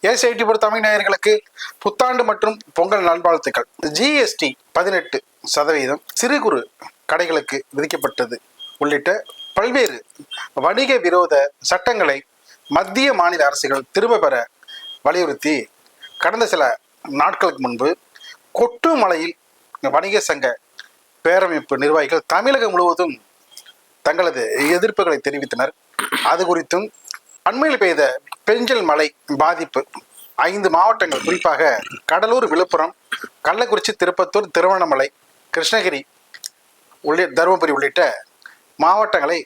ஏசிஐடி பொறுத்த தமிழ் நேயர்களுக்கு புத்தாண்டு மற்றும் பொங்கல் நல்வாழ்த்துக்கள். ஜிஎஸ்டி 18% சிறு குறு கடைகளுக்கு விதிக்கப்பட்டது உள்ளிட்ட பல்வேறு வணிக விரோத சட்டங்களை மத்திய மாநில அரசுகள் திரும்ப பெற வலியுறுத்தி கடந்த சில நாட்களுக்கு முன்பு கொட்டுமலையில் வணிக சங்க பேரமைப்பு நிர்வாகிகள் தமிழகம் முழுவதும் தங்களது எதிர்ப்புகளை தெரிவித்தனர். அது குறித்தும் அண்மையில் பெய்த பெஞ்சல் மழை பாதிப்பு 5 மாவட்டங்கள், குறிப்பாக கடலூர், விழுப்புரம், கள்ளக்குறிச்சி, திருப்பத்தூர், திருவண்ணாமலை, கிருஷ்ணகிரி தருமபுரி உள்ளிட்ட மாவட்டங்களை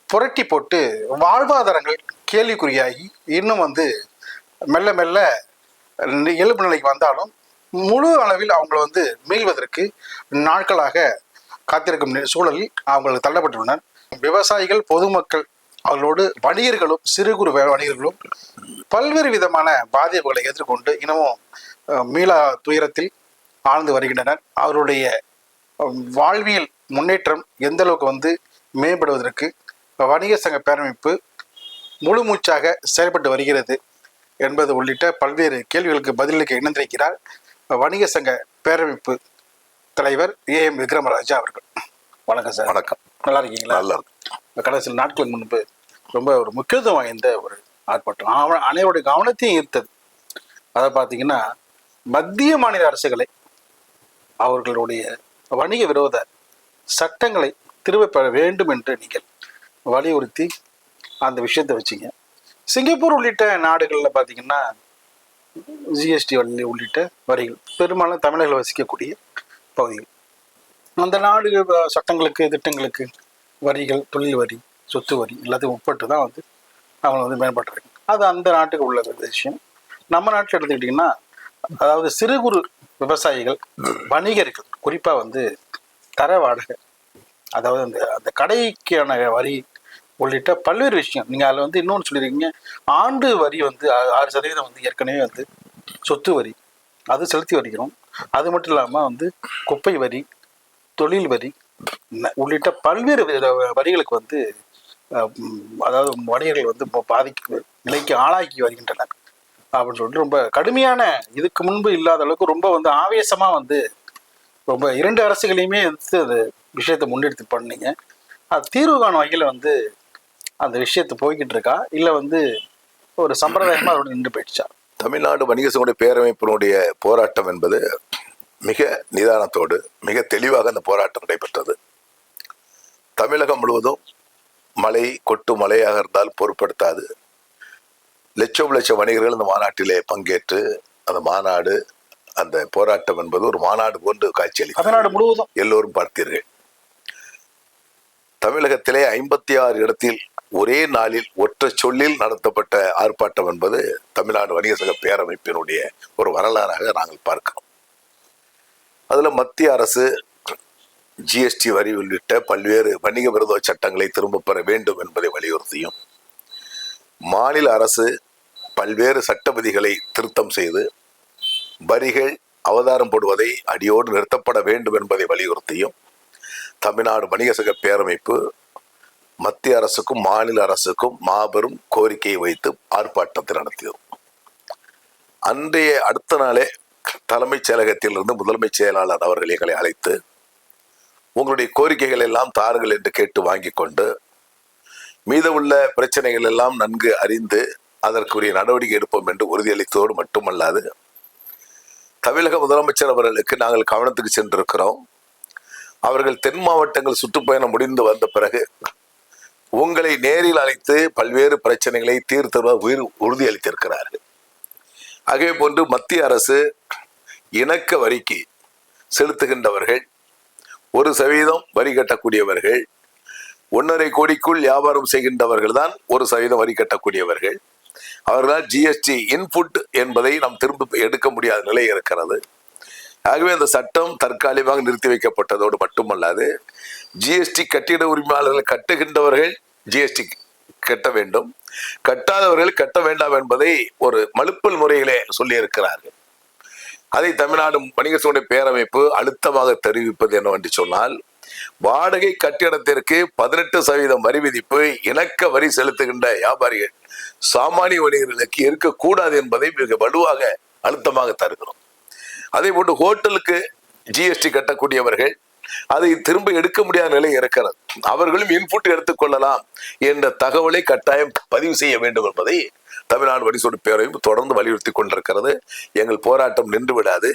புரட்டி போட்டு வாழ்வாதாரங்கள் கேள்விக்குறியாகி இன்னும் மெல்ல மெல்ல இயல்பு நிலைக்கு வந்தாலும் முழு அளவில் அவங்களை மீள்வதற்கு நாட்களாக காத்திருக்கும் சூழலில் அவங்களுக்கு தள்ளப்பட்டுள்ளனர். விவசாயிகள், பொதுமக்கள், அவர்களோடு வணிகர்களும், சிறு குறு வணிகர்களும் பல்வேறு விதமான பாதிப்புகளை எதிர்கொண்டு இன்னமும் மீளா துயரத்தில் ஆழ்ந்து வருகின்றனர். அவருடைய வாழ்வியல் முன்னேற்றம் எந்த அளவுக்கு மேம்படுவதற்கு வணிக சங்க பேரமைப்பு முழு மூச்சாக செயல்பட்டு வருகிறது என்பது உள்ளிட்ட பல்வேறு கேள்விகளுக்கு பதிலளிக்க இணைந்திருக்கிறார் வணிக சங்க பேரமைப்பு தலைவர் ஏஎம் விக்ரமராஜா அவர்கள். வணக்கம் சார். வணக்கம். நல்லா இருக்கீங்களா? நல்லா இருக்கு. கடந்த சில நாட்களுக்கு முன்பு ரொம்ப ஒரு முக்கியத்துவம் வாய்ந்த ஒரு ஆர்ப்பாட்டம் அனைவருடைய கவனத்தையும் ஈர்த்தது. அதை பார்த்தீங்கன்னா, மத்திய மாநில அரசுகளை அவர்களுடைய வணிக விரோத சட்டங்களை திரும்ப பெற வேண்டும் என்று நீங்கள் வலியுறுத்தி அந்த விஷயத்தை வச்சிங்க. சிங்கப்பூர் உள்ளிட்ட நாடுகளில் பார்த்தீங்கன்னா ஜிஎஸ்டி உள்ளிட்ட வரிகள் பெரும்பாலும் தமிழர்கள் வசிக்கக்கூடிய பகுதிகள், அந்த நாடு சட்டங்களுக்கு, திட்டங்களுக்கு வரிகள், தொழில் வரி, சொத்து வரி எல்லாத்தையும் உட்பட்டு தான் அவங்க மேம்பட்டுருக்கு. அது அந்த நாட்டுக்கு உள்ள விஷயம். நம்ம நாட்டில் எடுத்துக்கிட்டிங்கன்னா, அதாவது சிறு குறு விவசாயிகள், வணிகர்கள், குறிப்பாக தர வாடகை, அதாவது அந்த கடைக்கான வரி உள்ளிட்ட பல்வேறு விஷயம். நீங்கள் அதில் இன்னொன்று சொல்லியிருக்கீங்க, ஆண்டு வரி 6% ஏற்கனவே சொத்து வரி அது செலுத்தி வருகிறோம். அது மட்டும் இல்லாமல் குப்பை வரி, தொழில் வரி உள்ளிட்ட பல்வேறு வரிகளுக்கு அதாவது வணிகர்கள் பாதிக்கு நிலைக்கு ஆளாக்கி வருகின்றனர் அப்படின்னு சொல்லிட்டு ரொம்ப கடுமையான, இதுக்கு முன்பு இல்லாத அளவுக்கு ரொம்ப ஆவேசமாக ரொம்ப 2 அரசுகளையுமே அது விஷயத்தை முன்னெடுத்து பண்ணீங்க. அது தீர்வு காணும் வகையில் அந்த விஷயத்தை போய்கிட்டு இருக்கா, இல்லை ஒரு சம்பிரதாயமாக அதோட நின்று போயிடுச்சா? தமிழ்நாடு வணிக சங்க பேரமைப்பினுடைய போராட்டம் என்பது மிக நிதானத்தோடு, மிக தெளிவாக அந்த போராட்டம் நடைபெற்றது. தமிழகம் முழுவதும் மழை கொட்டு மழையாக இருந்தால் பொருட்படுத்தாது லட்சம் வணிகர்கள் அந்த மாநாட்டிலே பங்கேற்று, அந்த மாநாடு, அந்த போராட்டம் என்பது ஒரு மாநாடு போன்று காட்சியளித்தது. தமிழ்நாடு முழுவதும் எல்லோரும் பார்த்தீர்கள். தமிழகத்திலே 56 இடத்தில் ஒரே நாளில் ஒற்றை சொல்லில் நடத்தப்பட்ட ஆர்ப்பாட்டம் என்பது தமிழ்நாடு வணிக சங்க பேரமைப்பினுடைய ஒரு வரலாறாக நாங்கள் பார்க்கிறோம். அதுல மத்திய அரசு ஜிஎஸ்டி வரி உள்ளிட்ட பல்வேறு வணிக விரோத சட்டங்களை திரும்ப பெற வேண்டும் என்பதை வலியுறுத்தியும், மாநில அரசு பல்வேறு சட்ட விதிகளை திருத்தம் செய்து வரிகள் அவதாரம் போடுவதை அடியோடு நிறுத்தப்பட வேண்டும் என்பதை வலியுறுத்தியும், தமிழ்நாடு வணிக சங்க பேரமைப்பு மத்திய அரசுக்கும் மாநில அரசுக்கும் மாபெரும் கோரிக்கையை வைத்து ஆர்ப்பாட்டத்தை நடத்தியது. அன்றைய அடுத்த நாளே தலைமைச் செயலகத்திலிருந்து முதன்மைச் செயலாளர் அவர்கள் எங்களை அழைத்து, உங்களுடைய கோரிக்கைகள் எல்லாம் தாருங்கள் என்று கேட்டு வாங்கி கொண்டு, மீதமுள்ள பிரச்சனைகள் எல்லாம் நன்கு அறிந்து அதற்குரிய நடவடிக்கை எடுப்போம் என்று உறுதியளித்ததோடு மட்டுமல்லாது, தமிழக முதலமைச்சர் அவர்களுக்கு நாங்கள் கவனத்துக்கு சென்றிருக்கிறோம், அவர்கள் தென் மாவட்டங்கள் சுற்றுப்பயணம் முடிந்து வந்த பிறகு உங்களை நேரில் அழைத்து பல்வேறு பிரச்சனைகளை தீர்த்து உறுதியளித்திருக்கிறார்கள். அதே போன்று மத்திய அரசு இணக்க வரிக்கு செலுத்துகின்றவர்கள், 1% வரி கட்டக்கூடியவர்கள், 1.5 கோடிக்குள் வியாபாரம் செய்கின்றவர்கள் தான் 1% வரி கட்டக்கூடியவர்கள். அவர்களால் ஜிஎஸ்டி இன்புட் என்பதை நாம் திரும்ப எடுக்க முடியாத நிலை இருக்கிறது. ஆகவே அந்த சட்டம் தற்காலிகமாக நிறுத்தி வைக்கப்பட்டதோடு மட்டுமல்லாது, ஜிஎஸ்டி கட்டிட உரிமையாளர்கள் கட்டுகின்றவர்கள் ஜிஎஸ்டி கட்ட வேண்டும், கட்டாதவர்கள் கட்ட வேண்டாம் என்பதை ஒரு மலுப்பல் முறையிலே சொல்லி இருக்கிறார்கள். அதை தமிழ்நாடு வணிக சங்க பேரமைப்பு அழுத்தமாக தெரிவிப்பது என்னவென்று சொன்னால், வாடகை கட்டிடத்திற்கு 18% வரி விதிப்பு இணக்க வரி செலுத்துகின்ற வியாபாரிகள் சாமானிய வணிகர்களுக்கு இருக்கக்கூடாது என்பதை மிக வலுவாக அழுத்தமாக தருகிறோம். அதே போன்று ஹோட்டலுக்கு ஜிஎஸ்டி கட்டக்கூடியவர்கள் அதை திரும்ப எடுக்க முடியாத நிலை இருக்கிறது. அவர்களும் இன்புட் எடுத்துக்கொள்ளலாம் என்ற தகவலை கட்டாயம் பதிவு செய்ய வேண்டும் என்பதை தமிழ்நாடு வரிசோடு பேரவையும் தொடர்ந்து வலியுறுத்தி கொண்டிருக்கிறது. எங்கள் போராட்டம் நின்று விடாது.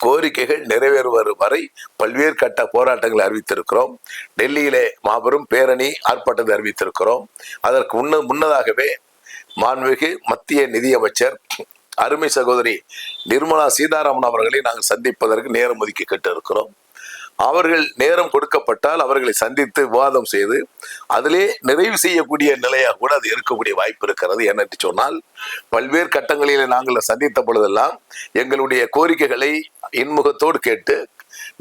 கோரிக்கைகள் நிறைவேறுவது வரை பல்வேறு கட்ட போராட்டங்களை அறிவித்திருக்கிறோம். டெல்லியிலே மாபெரும் பேரணி ஆர்ப்பாட்டத்தை அறிவித்திருக்கிறோம். அதற்கு முன்னதாகவே மாண்புமிகு மத்திய நிதியமைச்சர் அருமை சகோதரி நிர்மலா சீதாராமன் அவர்களை நாங்கள் சந்திப்பதற்கு நேரம் ஒதுக்கி கேட்டிருக்கிறோம். அவர்கள் நேரம் கொடுக்கப்பட்டால் அவர்களை சந்தித்து விவாதம் செய்து அதிலே நிறைவு செய்யக்கூடிய நிலையாக கூட அது இருக்கக்கூடிய வாய்ப்பு இருக்கிறது. ஏனென்று சொன்னால் பல்வேறு கட்டங்களிலே நாங்கள் சந்தித்த பொழுதெல்லாம் எங்களுடைய கோரிக்கைகளை இன்முகத்தோடு கேட்டு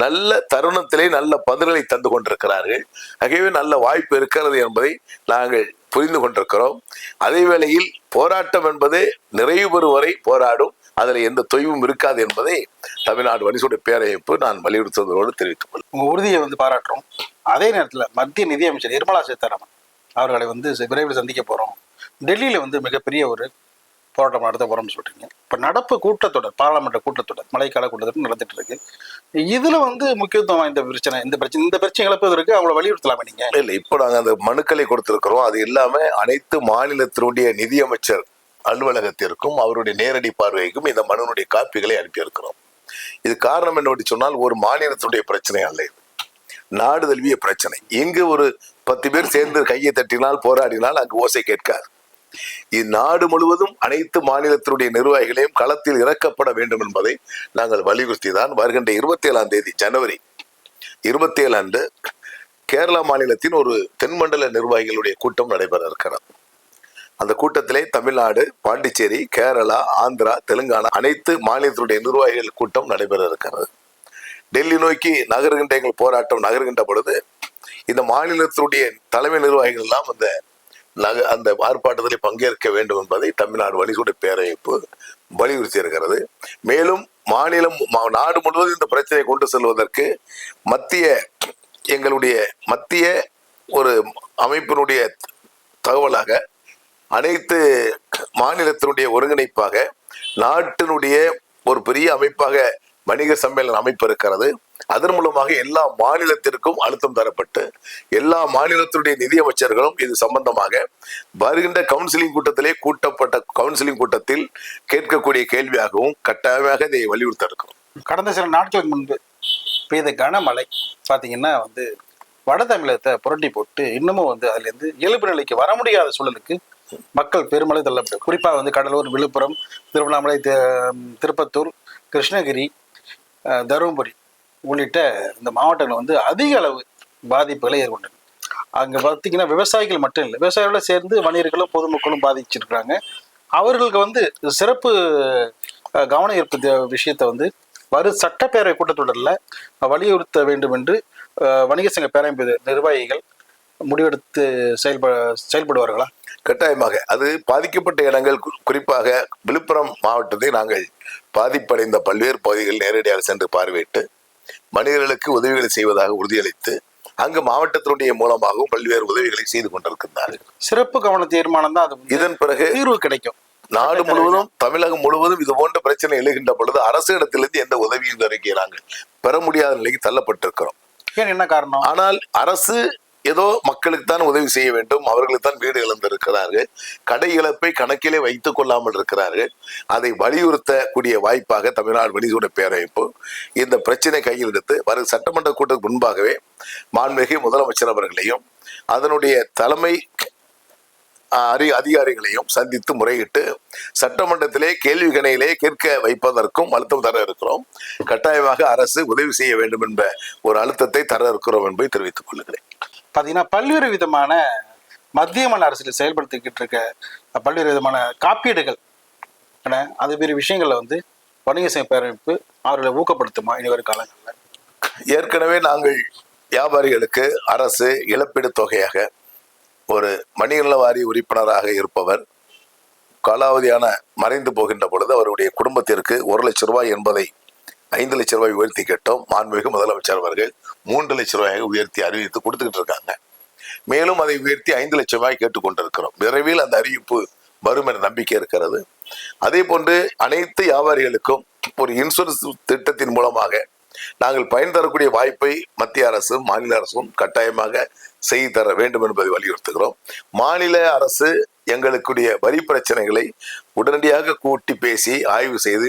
நல்ல தருணத்திலே நல்ல பதில்களை தந்து கொண்டிருக்கிறார்கள். ஆகவே நல்ல வாய்ப்பு இருக்கிறது என்பதை நாங்கள் புரிந்து கொண்டிருக்கிறோம். அதே வேளையில் போராட்டம் என்பது நிறைவு பெறும் வரை போராடும், அதில் எந்த தொய்வும் இருக்காது என்பதை தமிழ்நாடு வரிசோடு பேரமைப்பு நான் வலியுறுத்துவதோடு தெரிவித்துக் கொள்ளும். உங்க உறுதியை பாராட்டுறோம். அதே நேரத்தில் மத்திய நிதியமைச்சர் நிர்மலா சீதாராமன் அவர்களை விரைவில் சந்திக்க போறோம். டெல்லியில மிகப்பெரிய ஒரு போராட்டம் நடத்த போறோம்னு சொல்றீங்க. இப்ப நடப்பு கூட்டத்தொடர், பாராளுமன்ற கூட்டத்தொடர், மழைக்கால கூட்டத்தொடர் நடந்துட்டு இருக்கு. இதுல முக்கியத்துவம் வாய்ந்த பிரச்சனை, இந்த பிரச்சனை இழப்பதற்கு அவங்களை வலியுறுத்தலாமே நீங்க? இல்லை, இப்போ நாங்கள் அந்த மனுக்களை கொடுத்திருக்கிறோம். அது இல்லாம அனைத்து மாநிலத்தினுடைய நிதியமைச்சர் அலுவலகத்திற்கும் அவருடைய நேரடி பார்வைக்கும் இந்த மனுனுடைய காப்பிகளை அனுப்பியிருக்கிறோம். இது காரணம் என்னவென்று சொன்னால் ஒரு மாநிலத்தினுடைய பிரச்சனை அல்ல, இது நாடு தழுவிய பிரச்சனை. இங்கு ஒரு 10 பேர் சேர்ந்து கையை தட்டினால் போராடினால் அங்கு ஓசை கேட்காது. இந்நாடு முழுவதும் அனைத்து மாநிலத்தினுடைய நிர்வாகிகளையும் களத்தில் இறக்கப்பட வேண்டும் என்பதை நாங்கள் வலியுறுத்தி தான் வருகின்ற 27ஆம் தேதி ஜனவரி 27 அன்று கேரளா மாநிலத்தின் ஒரு தென்மண்டல நிர்வாகிகளுடைய கூட்டம் நடைபெற இருக்கிறது. அந்த கூட்டத்திலே தமிழ்நாடு, பாண்டிச்சேரி, கேரளா, ஆந்திரா, தெலுங்கானா அனைத்து மாநிலத்தினுடைய நிர்வாகிகள் கூட்டம் நடைபெற இருக்கிறது. டெல்லி நோக்கி நகர்கின்ற எங்கள் போராட்டம் நகர்கின்ற பொழுது இந்த மாநிலத்தினுடைய தலைமை நிர்வாகிகள் எல்லாம் அந்த ஆர்ப்பாட்டத்தில் பங்கேற்க வேண்டும் என்பதை தமிழ்நாடு வலிசோடு பேரமைப்பு வலியுறுத்தி இருக்கிறது. மேலும் நாடு முழுவதும் இந்த பிரச்சனையை கொண்டு செல்வதற்கு எங்களுடைய மத்திய ஒரு அமைப்பினுடைய தகவலாக அனைத்து மாநிலத்தினுடைய ஒருங்கிணைப்பாக நாட்டினுடைய ஒரு பெரிய அமைப்பாக வணிக சம்மேளன அமைப்பு இருக்கிறது. அதன் மூலமாக எல்லா மாநிலத்திற்கும் அழுத்தம் தரப்பட்டு எல்லா மாநிலத்தினுடைய நிதியமைச்சர்களும் இது சம்பந்தமாக வருகின்ற கவுன்சிலிங் கூட்டத்திலே கூட்டப்பட்ட கவுன்சிலிங் கூட்டத்தில் கேட்கக்கூடிய கேள்வியாகவும் கட்டாயமாக இதை வலியுறுத்த இருக்கிறோம். கடந்த சில நாட்களுக்கு முன்பு பெய்த கனமழை பார்த்தீங்கன்னா வட தமிழகத்தை புரட்டி போட்டு இன்னமும் அதுல இருந்து இயல்பு நிலைக்கு வர முடியாத சூழலுக்கு மக்கள் பெருமளவு தள்ளப்படும். குறிப்பாக கடலூர், விழுப்புரம், திருவண்ணாமலை, திருப்பத்தூர், கிருஷ்ணகிரி, தருமபுரி உள்ளிட்ட இந்த மாவட்டங்கள் அதிக அளவு பாதிப்புகளை எதிர்கொண்டது. அங்கே பார்த்தீங்கன்னா விவசாயிகள் மட்டும் இல்லை, விவசாயிகளோட சேர்ந்து வணிகர்களும் பொதுமக்களும் பாதிச்சிருக்கிறாங்க. அவர்களுக்கு சிறப்பு கவன ஈர்ப்பு விஷயத்தை வரும் சட்டப்பேரவை கூட்டத்தொடரில் வலியுறுத்த வேண்டும் என்று வணிக சங்க பேரமைப்பு நிர்வாகிகள் முடிவெடுத்து செயல்படுவார்களா? கட்டாயமாக. அது பாதிக்கப்பட்ட இடங்கள், குறிப்பாக விழுப்புரம் மாவட்டத்தை நாங்கள் பாதிப்படைந்த பல்வேறு பகுதிகள் நேரடியாக சென்று பார்வையிட்டு மனிதர்களுக்கு உதவிகளை செய்வதாக உறுதியளித்து அங்கு மாவட்டத்தினுடைய மூலமாகவும் பல்வேறு உதவிகளை செய்து கொண்டிருக்கின்றார்கள். சிறப்பு கவன தீர்மானம் தான் அது. இதன் பிறகு தீர்வு கிடைக்கும். நாடு முழுவதும், தமிழகம் முழுவதும் இது போன்ற பிரச்சனை எழுகின்ற பொழுது அரசு இடத்திலிருந்து எந்த உதவியும் வரைக்கும் நாங்கள் பெற முடியாத நிலைக்கு தள்ளப்பட்டிருக்கிறோம். என்ன காரணம்? ஆனால் அரசு ஏதோ மக்களுக்கு தான் உதவி செய்ய வேண்டும், அவர்களுக்கு தான் வீடு இழந்திருக்கிறார்கள், கடை இழப்பை கணக்கிலே வைத்துக் கொள்ளாமல் இருக்கிறார்கள். அதை வலியுறுத்தக்கூடிய வாய்ப்பாக தமிழ்நாடு வணிகோட பேரமைப்பு இந்த பிரச்சனை கையில் எடுத்து வரும் சட்டமன்ற கூட்டத்துக்கு முன்பாகவே மாண்புமிகு முதலமைச்சர் அவர்களையும் அதனுடைய தலைமை அதிகாரிகளையும் சந்தித்து முறையிட்டு சட்டமன்றத்திலே கேள்வி கணையிலே கேட்க வைப்பதற்கும் அழுத்தம் தர இருக்கிறோம். கட்டாயமாக அரசு உதவி செய்ய வேண்டும் என்ற ஒரு அழுத்தத்தை தர இருக்கிறோம் என்பதை தெரிவித்துக் கொள்கிறேன். பார்த்தீங்கன்னா பல்வேறு விதமான மத்திய மாநில அரசியல் செயல்படுத்திக்கிட்டு இருக்க பல்வேறு விதமான காப்பீடுகள் அது பெரிய விஷயங்கள்ல வணிக சங்க பேரமைப்பு அவர்களை ஊக்கப்படுத்துமா இனி வரும் காலங்களில்? ஏற்கனவே நாங்கள் வியாபாரிகளுக்கு அரசு இழப்பீடு தொகையாக ஒரு வணிகநல வாரிய உறுப்பினராக இருப்பவர் காலாவதியான மறைந்து போகின்ற பொழுது அவருடைய குடும்பத்திற்கு 1 லட்சம் ரூபாய் என்பதை 5 லட்சம் ரூபாய் உயர்த்தி கேட்டோம். மாண்புமிகு முதலமைச்சர் அவர்கள் 3 லட்சம் ரூபாயை உயர்த்தி அறிவித்து கொடுத்துக்கிட்டு இருக்காங்க. மேலும் அதை உயர்த்தி 5 லட்சம் ரூபாய் கேட்டுக்கொண்டிருக்கிறோம். விரைவில் அந்த அறிவிப்பு வரும் என்ற நம்பிக்கை இருக்கிறது. அதே போன்று அனைத்து வியாபாரிகளுக்கும் ஒரு இன்சூரன்ஸ் திட்டத்தின் மூலமாக நாங்கள் பயன் தரக்கூடிய வாய்ப்பை மத்திய அரசும் மாநில அரசும் கட்டாயமாக செய்து தர வேண்டும் என்பதை வலியுறுத்துகிறோம். மாநில அரசு எங்களுக்குடைய வரி பிரச்சனைகளை உடனடியாக கூட்டி பேசி ஆய்வு செய்து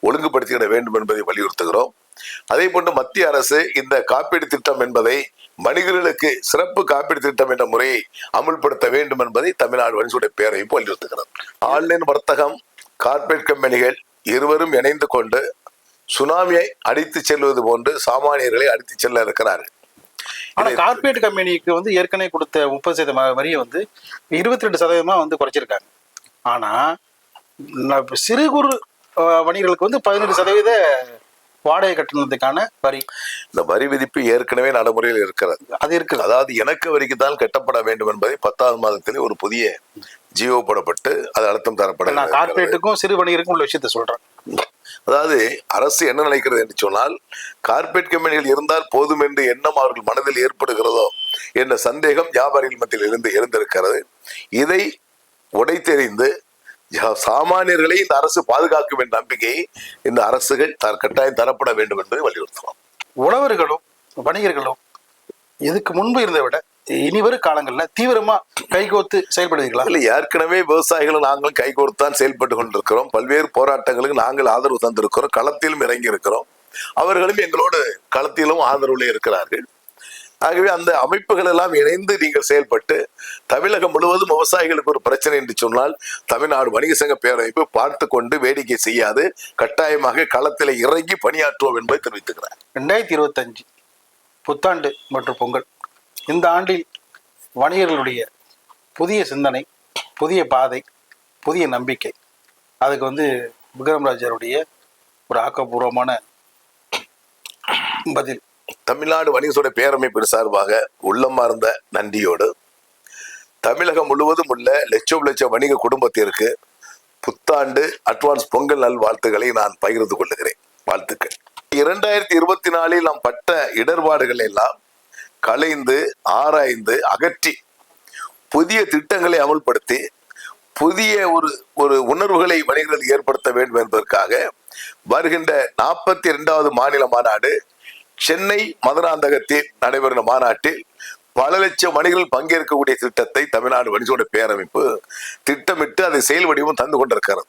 ஒழுங்குபடுத்திட வேண்டும் என்பதை வலியுறுத்துகிறோம். அதே போன்று மத்திய அரசு இந்த காப்பீடு திட்டம் என்பதை வணிகர்களுக்கு சிறப்பு காப்பீடு திட்டம் என்ற முறையை அமுல்படுத்த வேண்டும் என்பதை தமிழ்நாடு வணிகர்களுடைய பேரமைப்பு வலியுறுத்துகிறது. ஆன்லைன் வர்த்தகம், கார்ப்பரேட் கம்பெனிகள் இருவரும் இணைந்து கொண்டு சுனாமியை அடித்து செல்வது போன்று சாமானியர்களை அடித்து செல்ல இருக்கிறார்கள். ஆனா கார்ப்பரேட் கம்பெனிக்கு ஏற்கனவே கொடுத்த 30% வரியை 22% குறைச்சிருக்காங்க. ஆனா சிறு குறு வணிகர்களுக்கு 18% வாடகை கட்டணத்துக்கான வரி. இந்த வரி விதிப்பு ஏற்கனவே நடைமுறையில் இருக்கிறது. அது இருக்குது. அதாவது இணக்க வரிக்கு தான் கட்டப்பட வேண்டும் என்பதை 10வது மாதத்திலே ஒரு புதிய ஜியோ போடப்பட்டு அது அழுத்தம் தரப்பட. நான் கார்ப்பரேட்டுக்கும் சிறு வணிகருக்கும் உள்ள விஷயத்த சொல்றேன். அதாவது அரசு என்ன நினைக்கிறது என்று சொன்னால், கார்ப்பரேட் கம்பெனிகள் இருந்தால் போதும் என்று எண்ணம் அவர்கள் மனதில் ஏற்படுகிறதோ என்ற சந்தேகம் வியாபாரிகள் மத்தியில் இருந்திருக்கிறது. இதை உடைத்தெறிந்து சாமானியர்களை இந்த அரசு பாதுகாக்கும் என்ற நம்பிக்கையை இந்த அரசுகள் கட்டாயம் தரப்பட வேண்டும் என்பதை வலியுறுத்துவோம். உழவர்களும் வணிகர்களும் இதுக்கு முன்பு இருந்ததை விட இனிவரும் காலங்களில் தீவிரமா கைகோர்த்து செயல்படுவீர்களா? இல்லை, ஏற்கனவே விவசாயிகளும் நாங்களும் கைகோர்த்தான் செயல்பட்டு கொண்டிருக்கிறோம். பல்வேறு போராட்டங்களுக்கு நாங்கள் ஆதரவு தந்திருக்கிறோம். களத்திலும் இறங்கி இருக்கிறோம். அவர்களும் எங்களோடு களத்திலும் ஆதரவுல இருக்கிறார்கள். ஆகவே அந்த அமைப்புகள் எல்லாம் இணைந்து நீங்கள் செயல்பட்டு தமிழகம் முழுவதும் விவசாயிகளுக்கு ஒரு பிரச்சனை என்று சொன்னால் தமிழ்நாடு வணிக சங்க பேரமைப்பு பார்த்து கொண்டு வேடிக்கை செய்யாது கட்டாயமாக களத்தில் இறங்கி பணியாற்றுவோம் என்பதை தெரிவித்துக்கிறார். 2025 புத்தாண்டு மற்றும் பொங்கல் இந்த ஆண்டில் வணிகர்களுடைய புதிய சிந்தனை, புதிய பாதை, புதிய நம்பிக்கை, அதுக்கு விக்ரம்ராஜருடைய ஒரு ஆக்கப்பூர்வமான பதில். தமிழ்நாடு வணிக பேரமைப்பின் சார்பாக உள்ளமார்ந்த நன்றியோடு தமிழகம் முழுவதும் உள்ள லட்சம் வணிக குடும்பத்திற்கு புத்தாண்டு அட்வான்ஸ் பொங்கல் நல் வாழ்த்துக்களை நான் பகிர்ந்து கொள்ளுகிறேன். வாழ்த்துக்கள். 2024 நாம் பட்ட இடர்பாடுகள் எல்லாம் களைந்து ஆராய்ந்து அகற்றி புதிய திட்டங்களை அமல்படுத்தி புதிய ஒரு உணர்வுகளை வணிகர்களுக்கு ஏற்படுத்த வேண்டும் என்பதற்காக வருகின்ற 42வது மாநில மாநாடு சென்னை மதுராந்தகத்தில் நடைபெறும் மாநாட்டில் பல லட்சம் வணிகர்கள் பங்கேற்கக்கூடிய திட்டத்தை தமிழ்நாடு வணிக பேரமைப்பு திட்டமிட்டு அதை செயல் வடிவம் தந்து கொண்டிருக்கிறது.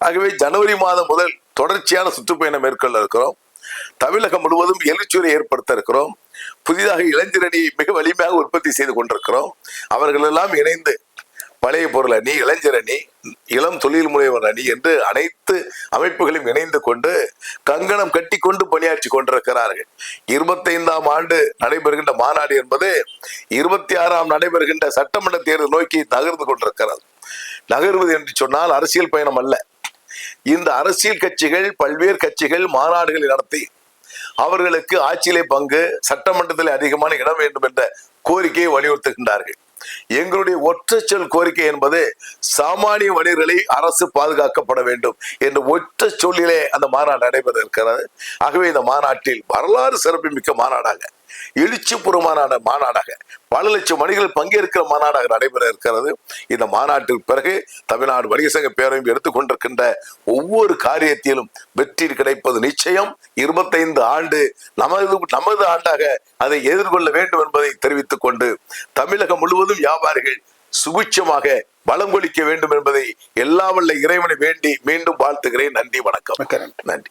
ஆகவே ஜனவரி மாதம் முதல் தொடர்ச்சியான சுற்றுப்பயணம் மேற்கொள்ள இருக்கிறோம். தமிழகம் முழுவதும் எழுச்சியை ஏற்படுத்த இருக்கிறோம். புதிதாக இளைஞரணியை மிக வலிமையாக உற்பத்தி செய்து கொண்டிருக்கிறோம். அவர்கள் எல்லாம் இணைந்து பழைய பொருள் அணி, இளைஞர் அணி, இளம் தொழில் முனைவர் அணி என்று அனைத்து அமைப்புகளும் இணைந்து கொண்டு கங்கணம் கட்டி கொண்டு பணியாற்றி கொண்டிருக்கிறார்கள். 25ஆம் ஆண்டு நடைபெறுகின்ற மாநாடு என்பது 26ஆம் நடைபெறுகின்ற சட்டமன்ற தேர்தல் நோக்கி நகர்ந்து கொண்டிருக்கிறது. நகர்வது என்று சொன்னால் அரசியல் பயணம் அல்ல. இந்த அரசியல் கட்சிகள் பல்வேறு கட்சிகள் மாநாடுகளை நடத்தி அவர்களுக்கு ஆட்சியிலே பங்கு, சட்டமன்றத்தில் அதிகமான இடம் வேண்டும் என்ற கோரிக்கையை வலியுறுத்துகின்றார்கள். எங்களுடைய ஒற்றை சொல் கோரிக்கை என்பது சாமானிய வணிகர்களை அரசு பாதுகாக்கப்பட வேண்டும் என்ற ஒற்றை சொல்லிலே அந்த மாநாடு நடைபெற இருக்கிறது. ஆகவே இந்த மாநாட்டில் வரலாறு சிறப்புமிக்க மாநாடாக, எழுச்சிபூர்வமான மாநாடாக, பல லட்சம் வணிகர்கள் பங்கேற்கிற மாநாடாக நடைபெற இருக்கிறது. இந்த மாநாட்டிற்கு பிறகு தமிழ்நாடு வணிக சங்க பேரவையும் எடுத்துக்கொண்டிருக்கின்ற ஒவ்வொரு காரியத்திலும் வெற்றி கிடைப்பது நிச்சயம். 25 ஆண்டு நமது ஆண்டாக அதை எதிர்கொள்ள வேண்டும் என்பதை தெரிவித்துக் கொண்டு தமிழகம் முழுவதும் வியாபாரிகள் சுபிட்சமாக வளம் கொளிக்க வேண்டும் என்பதை எல்லா வல்ல இறைவனை வேண்டி மீண்டும் வாழ்த்துகிறேன். நன்றி, வணக்கம். நன்றி.